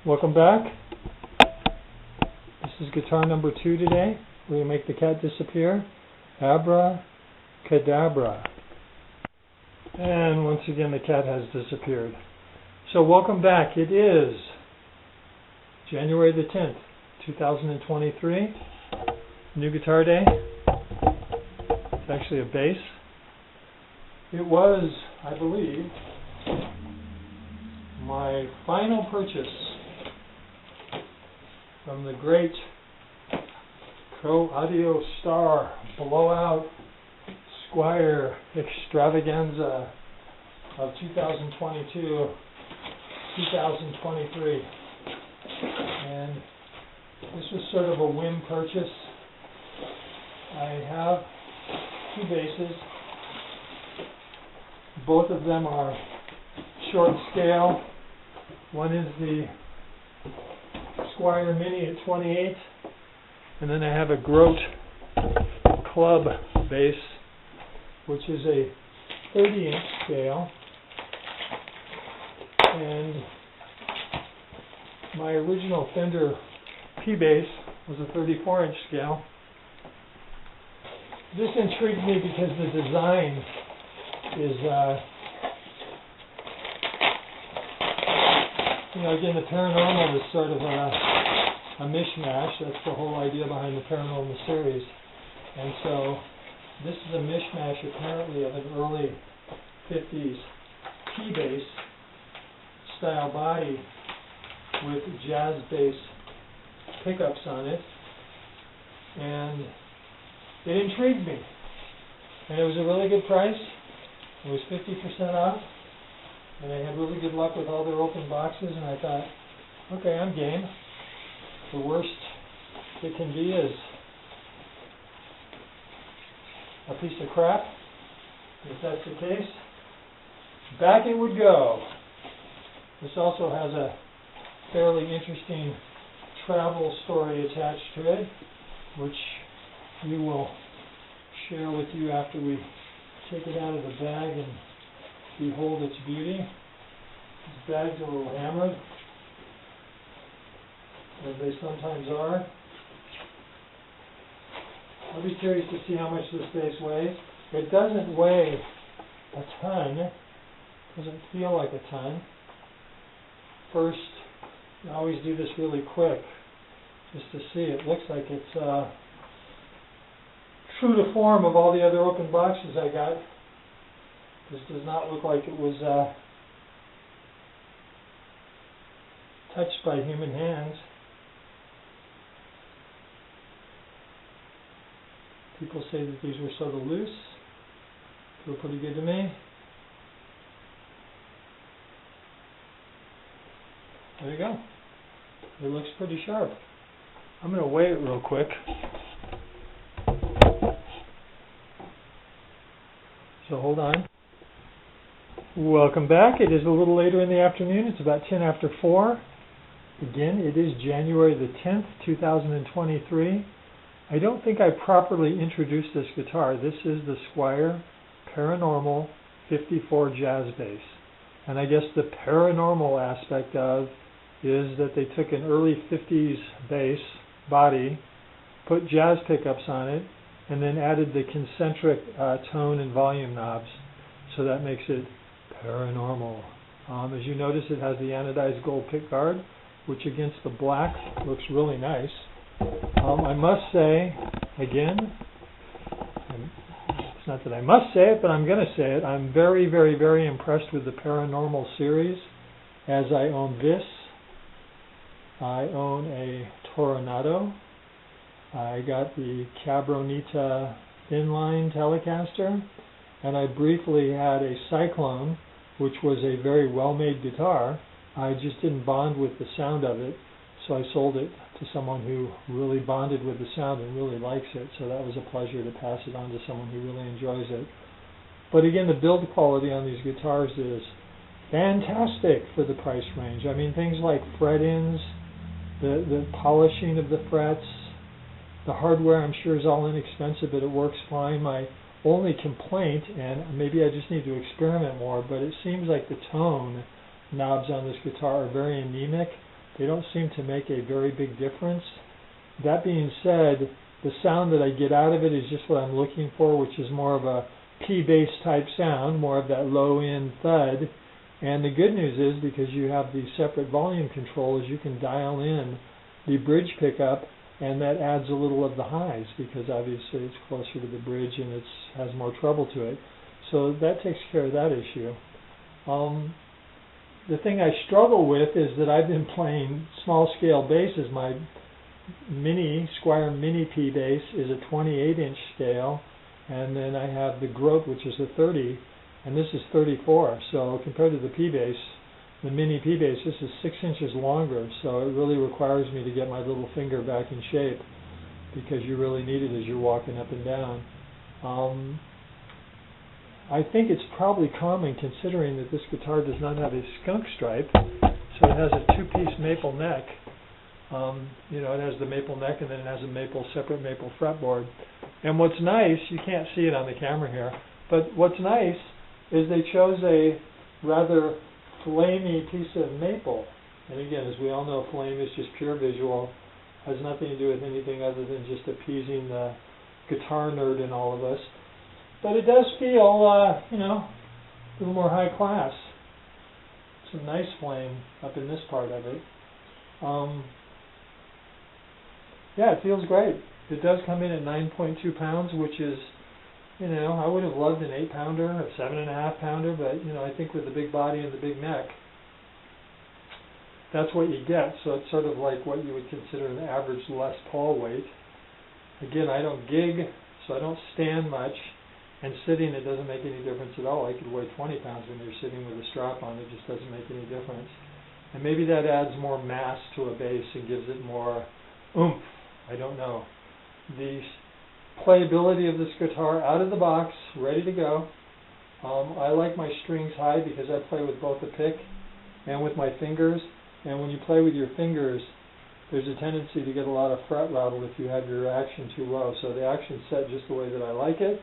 Welcome back. This is guitar number 2 today. We're going to make the cat disappear. Abracadabra. And once again the cat has disappeared. So welcome back. It is January the 10th, 2023. New guitar day. It's actually a bass. It was, I believe, my final purchase from the great Proaudiostar Blowout Squier extravaganza of 2022-2023. And this was sort of a whim purchase. I have 2 basses. Both of them are short scale. One is the Squier Mini at 28, and then I have a Grote Club bass, which is a 30-inch scale. And my original Fender P-bass was a 34-inch scale. This intrigued me because the design is, again, the Paranormal is sort of a mishmash. That's the whole idea behind the Paranormal series. And so this is a mishmash, apparently, of an early 50s P-bass style body with jazz bass pickups on it. And it intrigued me. And it was a really good price. It was 50% off. And I had really good luck with all their open boxes, and I thought, okay, I'm game. The worst it can be is a piece of crap. If that's the case, back it would go. This also has a fairly interesting travel story attached to it, which we will share with you after we take it out of the bag and behold its beauty. These bags are a little hammered, as they sometimes are. I'll be curious to see how much this bass weighs. It doesn't weigh a ton. It doesn't feel like a ton. First, I always do this really quick, just to see. It looks like it's true to form of all the other open boxes I got. This does not look like it was touched by human hands. People say that these were sort of loose. Feel pretty good to me. There you go. It looks pretty sharp. I'm going to weigh it real quick. So hold on. Welcome back. It is a little later in the afternoon. It's about 10 after 4. Again, it is January the 10th, 2023. I don't think I properly introduced this guitar. This is the Squier Paranormal 54 Jazz Bass. And I guess the paranormal aspect of is that they took an early 50s bass body, put jazz pickups on it, and then added the concentric tone and volume knobs. So that makes it paranormal. As you notice, it has the anodized gold pickguard, which against the black looks really nice. I must say, again, it's not that I must say it, but I'm going to say it, I'm very, very, very impressed with the Paranormal series, as I own this. I own a Toronado. I got the Cabronita inline Telecaster, and I briefly had a Cyclone, which was a very well-made guitar. I just didn't bond with the sound of it, so I sold it to someone who really bonded with the sound and really likes it, so that was a pleasure to pass it on to someone who really enjoys it. But again, the build quality on these guitars is fantastic for the price range. I mean, things like fret-ins, the polishing of the frets, the hardware I'm sure is all inexpensive, but it works fine. My only complaint, and maybe I just need to experiment more, but it seems like the tone knobs on this guitar are very anemic. they don't seem to make a very big difference. That being said, the sound that I get out of it is just what I'm looking for, which is more of a P-bass type sound, more of that low-end thud. And the good news is, because you have the separate volume controls, you can dial in the bridge pickup, and that adds a little of the highs, because obviously it's closer to the bridge and it has more treble to it. So that takes care of that issue. The thing I struggle with is that I've been playing small scale basses. My Squier Mini P bass is a 28-inch scale, and then I have the Grote, which is a 30, and this is 34. So compared to the P bass, the Mini P bass, this is 6 inches longer. So it really requires me to get my little finger back in shape, because you really need it as you're walking up and down. I think it's probably common, considering that this guitar does not have a skunk stripe, so it has a two-piece maple neck. It has the maple neck, and then it has a separate maple fretboard. And what's nice, you can't see it on the camera here, but what's nice is they chose a rather flamey piece of maple. And again, as we all know, flame is just pure visual, has nothing to do with anything other than just appeasing the guitar nerd in all of us. But it does feel, a little more high class. Some nice flame up in this part of it. Yeah, it feels great. It does come in at 9.2 pounds, which is, I would have loved an 8-pounder, a 7.5-pounder, but, I think with the big body and the big neck, that's what you get. So it's sort of like what you would consider an average Les Paul weight. Again, I don't gig, so I don't stand much. And sitting, it doesn't make any difference at all. I could weigh 20 pounds when you're sitting with a strap on. It just doesn't make any difference. And maybe that adds more mass to a bass and gives it more oomph. I don't know. The playability of this guitar out of the box, ready to go. I like my strings high because I play with both the pick and with my fingers. And when you play with your fingers, there's a tendency to get a lot of fret rattle if you have your action too low. So the action's set just the way that I like it.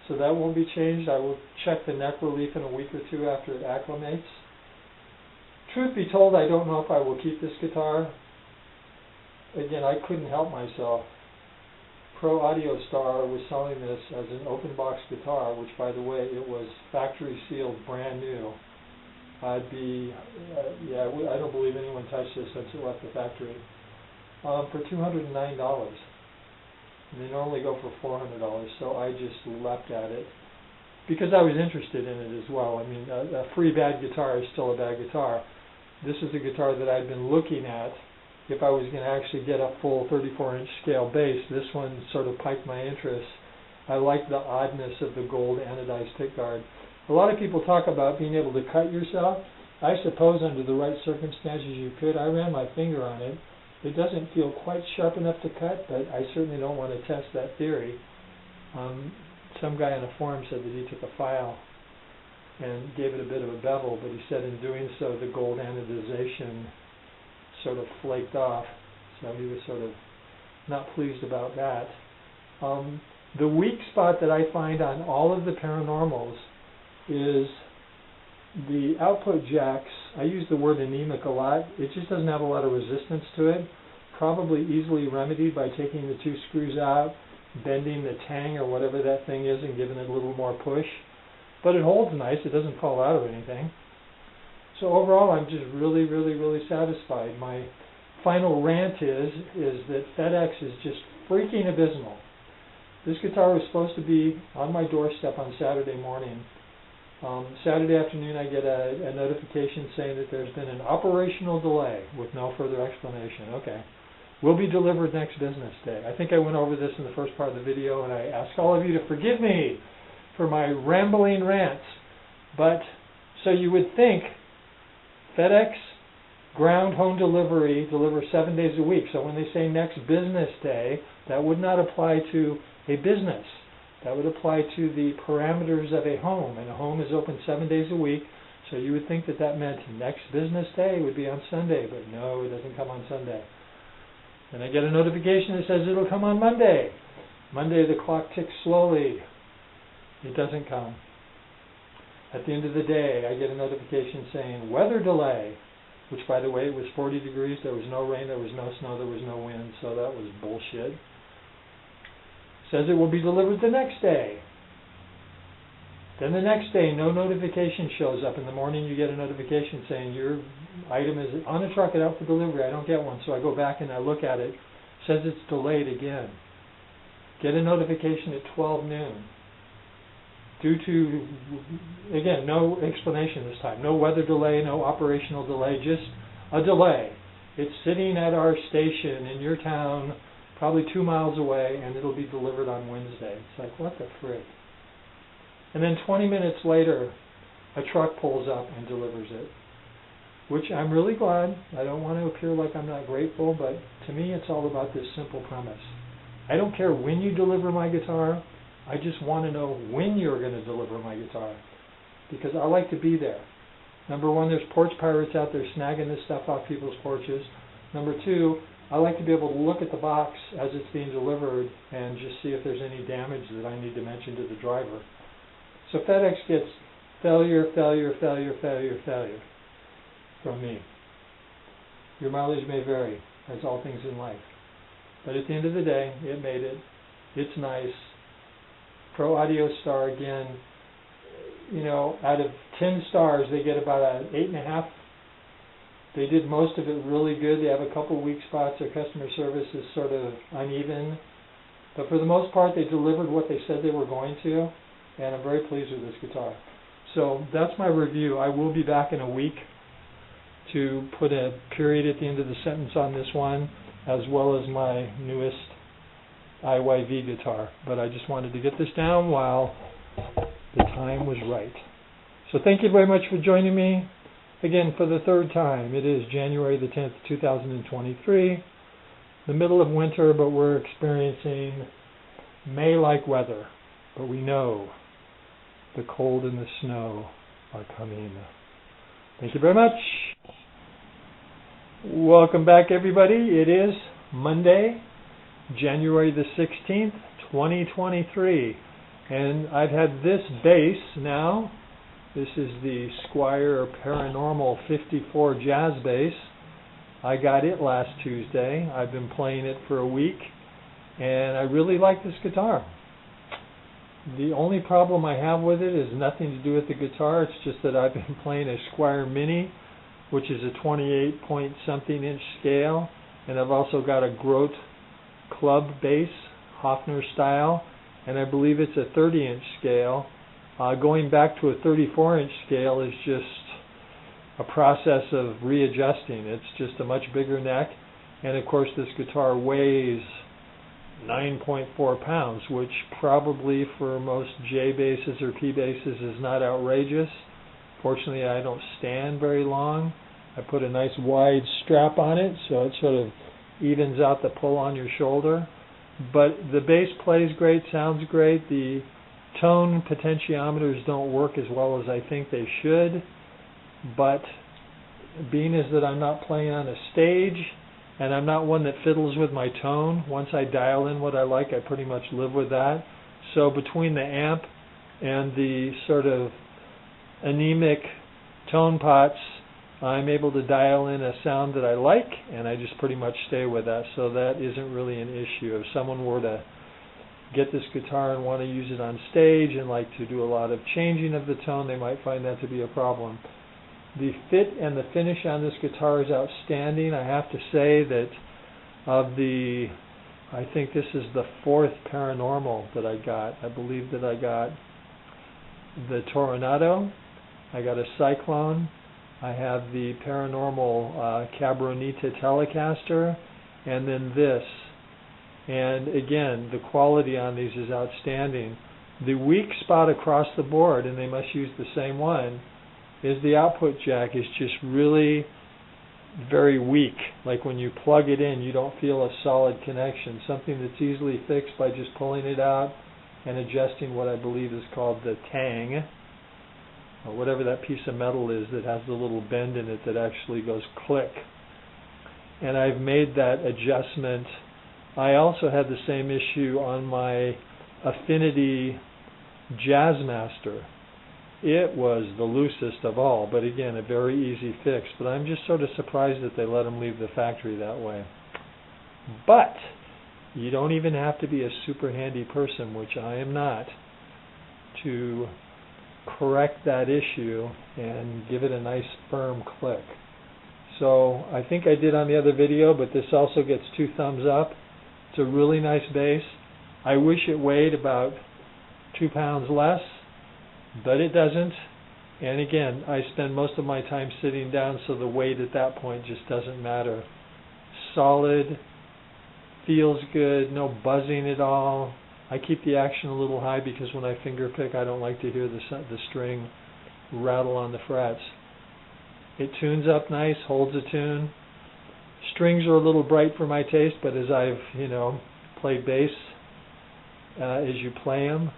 So that won't be changed. I will check the neck relief in a week or two after it acclimates. Truth be told, I don't know if I will keep this guitar. Again, I couldn't help myself. Proaudiostar was selling this as an open box guitar, which, by the way, it was factory sealed, brand new. I don't believe anyone touched this since it left the factory. For $209. And they normally go for $400, so I just leapt at it because I was interested in it as well. I mean, a free bad guitar is still a bad guitar. This is a guitar that I'd been looking at. If I was going to actually get a full 34-inch scale bass, this one sort of piqued my interest. I like the oddness of the gold anodized pickguard. A lot of people talk about being able to cut yourself. I suppose under the right circumstances you could. I ran my finger on it. It doesn't feel quite sharp enough to cut, but I certainly don't want to test that theory. Some guy on a forum said that he took a file and gave it a bit of a bevel, but he said in doing so the gold anodization sort of flaked off, so he was sort of not pleased about that. The weak spot that I find on all of the Paranormals is the output jacks. I use the word anemic a lot. It just doesn't have a lot of resistance to it. Probably easily remedied by taking the two screws out, bending the tang or whatever that thing is and giving it a little more push. But it holds nice. It doesn't fall out of anything. So overall, I'm just really, really, really satisfied. My final rant is that FedEx is just freaking abysmal. This guitar was supposed to be on my doorstep on Saturday morning. Saturday afternoon, I get a notification saying that there's been an operational delay with no further explanation. Okay. Will be delivered next business day. I think I went over this in the first part of the video, and I ask all of you to forgive me for my rambling rants. But, so you would think FedEx, ground home delivery, deliver 7 days a week. So when they say next business day, that would not apply to a business. That would apply to the parameters of a home, and a home is open 7 days a week, so you would think that that meant next business day would be on Sunday, but no, it doesn't come on Sunday. Then I get a notification that says it'll come on Monday. Monday the clock ticks slowly. It doesn't come. At the end of the day, I get a notification saying weather delay. which, by the way, it was 40 degrees, there was no rain, there was no snow, there was no wind, so that was bullshit. Says it will be delivered the next day. Then the next day, no notification shows up. In the morning, you get a notification saying your item is on a truck and out for delivery. I don't get one, so I go back and I look at it. Says it's delayed again. Get a notification at 12 noon. Due to, again, no explanation this time. No weather delay, no operational delay, just a delay. It's sitting at our station in your town, probably 2 miles away, and it'll be delivered on Wednesday. It's like, what the frick? And then 20 minutes later, a truck pulls up and delivers it, which I'm really glad. I don't want to appear like I'm not grateful, but to me it's all about this simple premise. I don't care when you deliver my guitar. I just want to know when you're going to deliver my guitar, because I like to be there. Number one, there's porch pirates out there snagging this stuff off people's porches. Number two, I like to be able to look at the box as it's being delivered and just see if there's any damage that I need to mention to the driver. So FedEx gets failure, failure, failure, failure, failure from me. Your mileage may vary, as all things in life. But at the end of the day, it made it. It's nice. Proaudiostar, again, you know, out of 10 stars, they get about an 8.5. They did most of it really good. They have a couple weak spots. Their customer service is sort of uneven. But for the most part, they delivered what they said they were going to. And I'm very pleased with this guitar. So that's my review. I will be back in a week to put a period at the end of the sentence on this one, as well as my newest IYV guitar. But I just wanted to get this down while the time was right. So thank you very much for joining me. Again, for the third time, it is January the 10th, 2023, the middle of winter, but we're experiencing May-like weather. But we know the cold and the snow are coming. Thank you very much. Welcome back, everybody. It is Monday, January the 16th, 2023. And I've had this bass now. This is the Squier Paranormal 54 jazz bass. I got it last Tuesday. I've been playing it for a week, and I really like this guitar. The only problem I have with it is nothing to do with the guitar. It's just that I've been playing a Squier Mini, which is a 28-point-something inch scale, and I've also got a Grote club bass, Hofner style, and I believe it's a 30-inch scale. Going back to a 34-inch scale is just a process of readjusting. It's just a much bigger neck, and of course this guitar weighs 9.4 pounds, which probably for most J basses or P basses is not outrageous. Fortunately, I don't stand very long. I put a nice wide strap on it, so it sort of evens out the pull on your shoulder. But the bass plays great, sounds great. The tone potentiometers don't work as well as I think they should. But being as that I'm not playing on a stage, and I'm not one that fiddles with my tone. Once I dial in what I like, I pretty much live with that. So between the amp and the sort of anemic tone pots, I'm able to dial in a sound that I like, and I just pretty much stay with that. So that isn't really an issue. If someone were to get this guitar and want to use it on stage and like to do a lot of changing of the tone, they might find that to be a problem. The fit and the finish on this guitar is outstanding. I have to say that I think this is the fourth Paranormal that I got. I believe that I got the Tornado, I got a Cyclone, I have the Paranormal Cabronita Telecaster, and then this. And again, the quality on these is outstanding. The weak spot across the board, and they must use the same one, is the output jack is just really very weak. Like when you plug it in, you don't feel a solid connection. Something that's easily fixed by just pulling it out and adjusting what I believe is called the tang, or whatever that piece of metal is that has the little bend in it that actually goes click. And I've made that adjustment. I also had the same issue on my Affinity Jazzmaster. It was the loosest of all, but again, a very easy fix. But I'm just sort of surprised that they let them leave the factory that way. But you don't even have to be a super handy person, which I am not, to correct that issue and give it a nice firm click. So I think I did on the other video, but this also gets 2 thumbs up. It's a really nice bass. I wish it weighed about 2 pounds less, but it doesn't. And again, I spend most of my time sitting down, so the weight at that point just doesn't matter. Solid, feels good, no buzzing at all. I keep the action a little high because when I finger pick, I don't like to hear the string rattle on the frets. It tunes up nice, holds a tune. Strings are a little bright for my taste, but as I've, played bass, as you play them,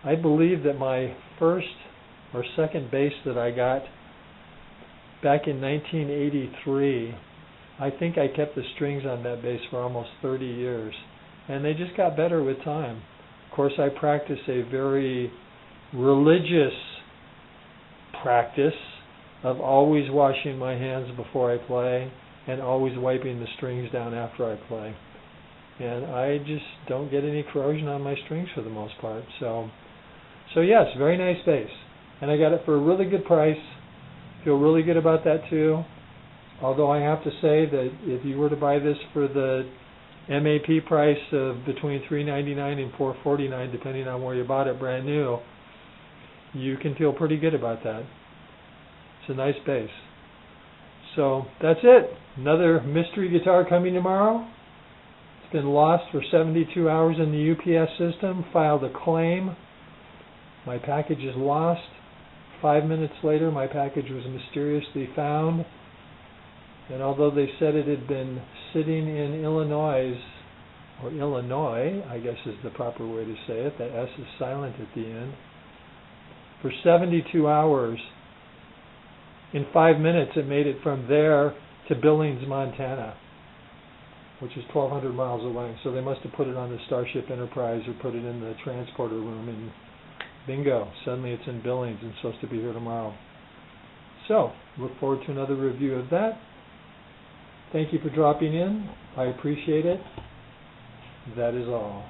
I believe that my first or second bass that I got back in 1983, I think I kept the strings on that bass for almost 30 years, and they just got better with time. Of course, I practice a very religious practice of always washing my hands before I play and always wiping the strings down after I play. And I just don't get any corrosion on my strings for the most part. So yes, very nice bass. And I got it for a really good price. Feel really good about that too. Although I have to say that if you were to buy this for the MAP price of between $399 and $449, depending on where you bought it brand new, you can feel pretty good about that. It's a nice bass. So that's it. Another mystery guitar coming tomorrow. It's been lost for 72 hours in the UPS system. Filed a claim. My package is lost. 5 minutes later, my package was mysteriously found. And although they said it had been sitting in Illinois, I guess is the proper way to say it, the S is silent at the end, for 72 hours, in 5 minutes it made it from there to Billings, Montana, which is 1,200 miles away. So they must have put it on the Starship Enterprise or put it in the transporter room, and bingo, suddenly it's in Billings and supposed to be here tomorrow. So, look forward to another review of that. Thank you for dropping in. I appreciate it. That is all.